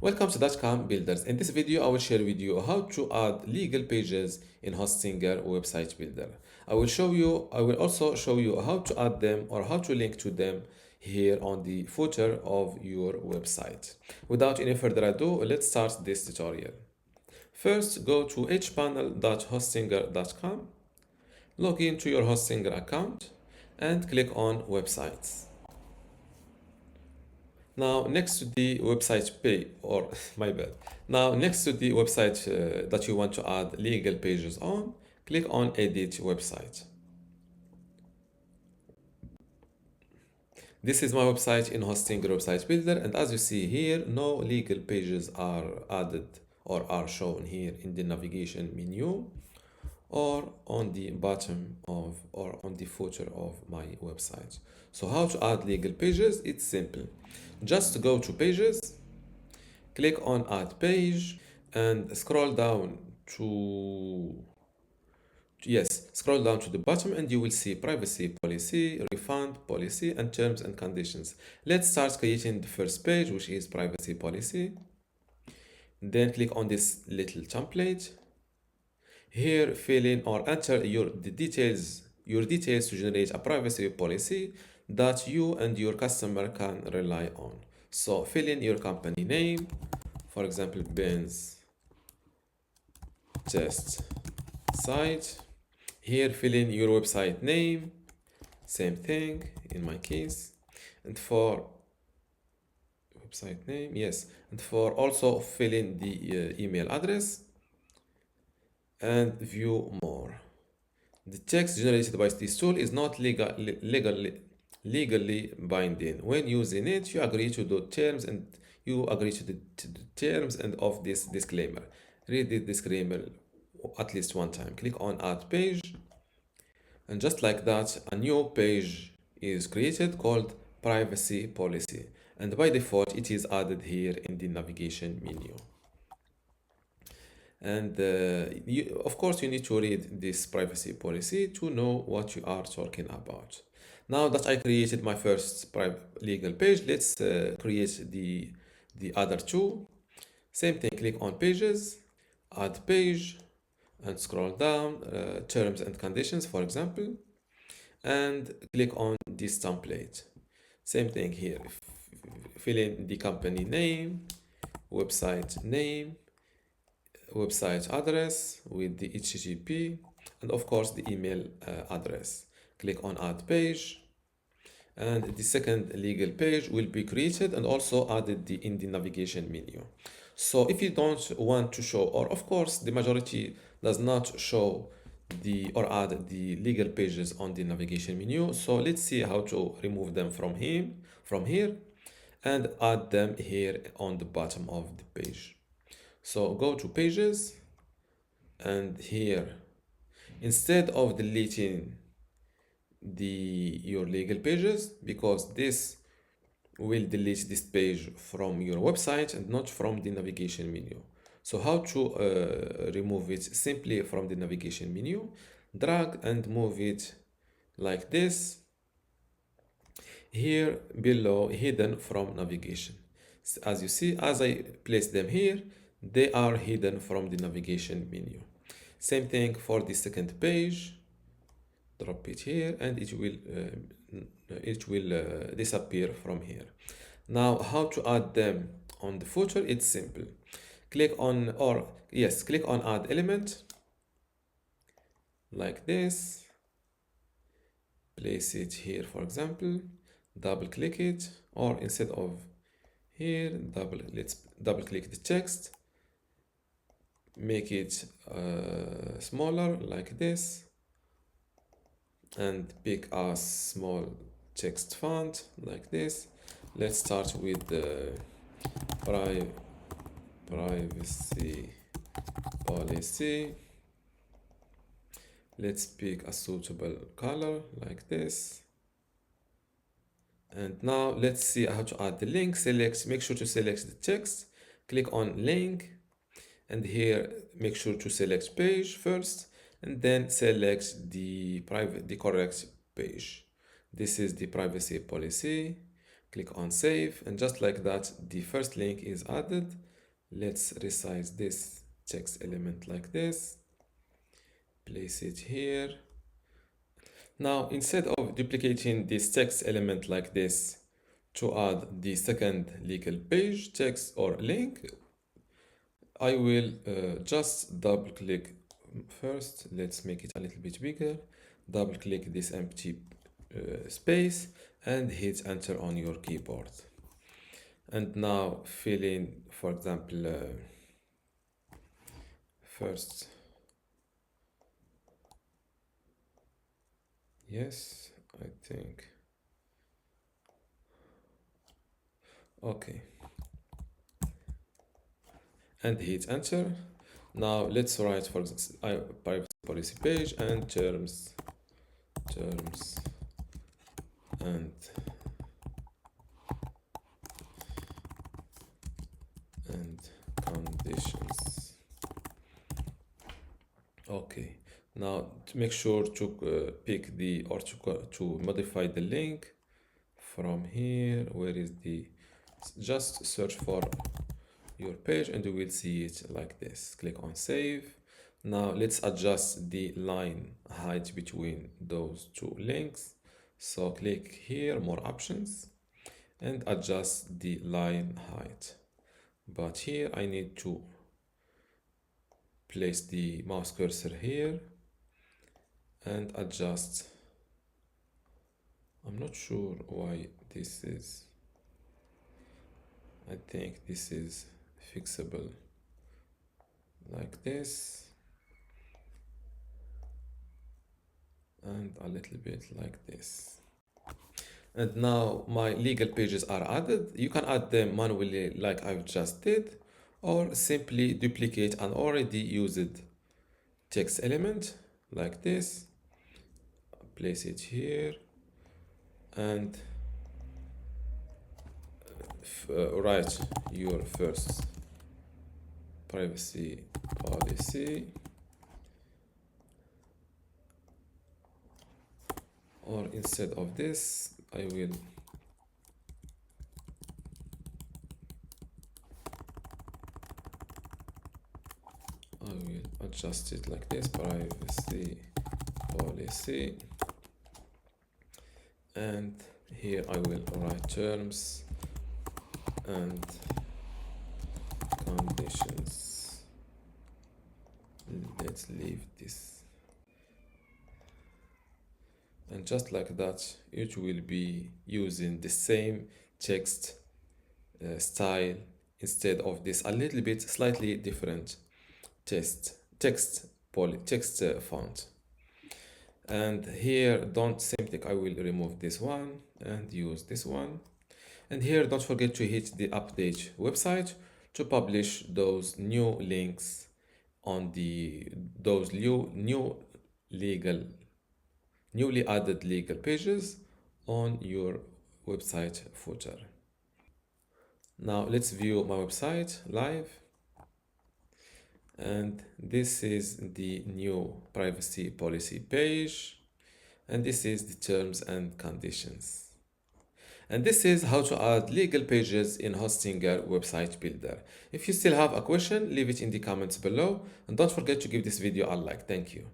Welcome to dotcom builders. In this video, I will share with you how to add legal pages in Hostinger website builder. I will also show you how to add them or how to link to them here on the footer of your website. Without any further ado, let's start this tutorial. First, go to hpanel.hostinger.com, log into your Hostinger account, and click on websites. Now, next to the website page, or my bad. Now, next to the website that you want to add legal pages on, click on Edit Website. This is my website in Hostinger Website Builder, and as you see here, no legal pages are added or are shown here in the navigation menu or on the bottom of or on the footer of my website. So how to add legal pages? It's simple. Just go to pages, click on add page, and scroll down to the bottom, and you will see privacy policy, refund policy, and terms and conditions. Let's start creating the first page, which is privacy policy. Then click on this little template. Here, fill in or enter your details to generate a privacy policy that you and your customer can rely on. So fill in your company name, for example, Ben's Test Site. Here, fill in your website name, same thing in my case, and for website name, yes, and for also fill in the email address and view more. The text generated by this tool is not legally binding. When using it, you agree to the terms and of this disclaimer. Read the disclaimer at least one time. Click on Add Page, and just like that, a new page is created called Privacy Policy, and by default, it is added here in the navigation menu. And of course, you need to read this privacy policy to know what you are talking about. Now that I created my first legal page, let's create the other two. Same thing, click on pages, add page, and scroll down, terms and conditions, for example, and click on this template. Same thing here, fill in the company name, website name, website address with the HTTP, and of course the email address. Click on add page, and the second legal page will be created and also added in the navigation menu. So if you don't want to show, or of course the majority does not show or add the legal pages on the navigation menu, so let's see how to remove them from here and add them here on the bottom of the page. So go to pages, and here, instead of deleting your legal pages, because this will delete this page from your website and not from the navigation menu. So how to remove it? Simply from the navigation menu, drag and move it like this. Here below, hidden from navigation. As you see, as I place them here, they are hidden from the navigation menu. Same thing for the second page. Drop it here, and it will disappear from here. Now, how to add them on the footer? It's simple. Click on add element like this. Place it here, for example. Double click it, or instead of here, let's double click the text. Make it smaller like this, and pick a small text font like this. Let's start with the privacy policy. Let's pick a suitable color like this. And now let's see how to add the link. Make sure to select the text, click on link, and here make sure to select page first, and then select the correct page. This is the privacy policy. Click on save, and just like that, the first link is added. Let's resize this text element like this, place it here. Now, instead of duplicating this text element like this to add the second legal page text or link, I will just double click first. Let's make it a little bit bigger. Double click this empty space and hit enter on your keyboard. And now fill in, for example, first, yes, I think, okay, and hit enter. Now let's write, for example, privacy policy page and terms and conditions. Okay, now to make sure to pick the or to modify the link from here. Where is the, just search for your page and you will see it like this. Click on save. Now let's adjust the line height between those two links. So click here, more options, and adjust the line height. But here I need to place the mouse cursor here and adjust. I'm not sure why this is. I think this is fixable like this, and a little bit like this. And now my legal pages are added. You can add them manually like I've just did, or simply duplicate an already used text element like this, place it here, and write your first privacy policy, or instead of this I will adjust it like this, privacy policy, and here I will write terms and conditions. Let's leave this, and just like that it will be using the same text style instead of this a little bit slightly different text font. And here, same thing, I will remove this one and use this one. And here, don't forget to hit the update website to publish those new links on those newly added legal pages on your website footer. Now let's view my website live. And this is the new privacy policy page, and this is the terms and conditions. And this is how to add legal pages in Hostinger website builder. If you still have a question, leave it in the comments below, and don't forget to give this video a like. Thank you.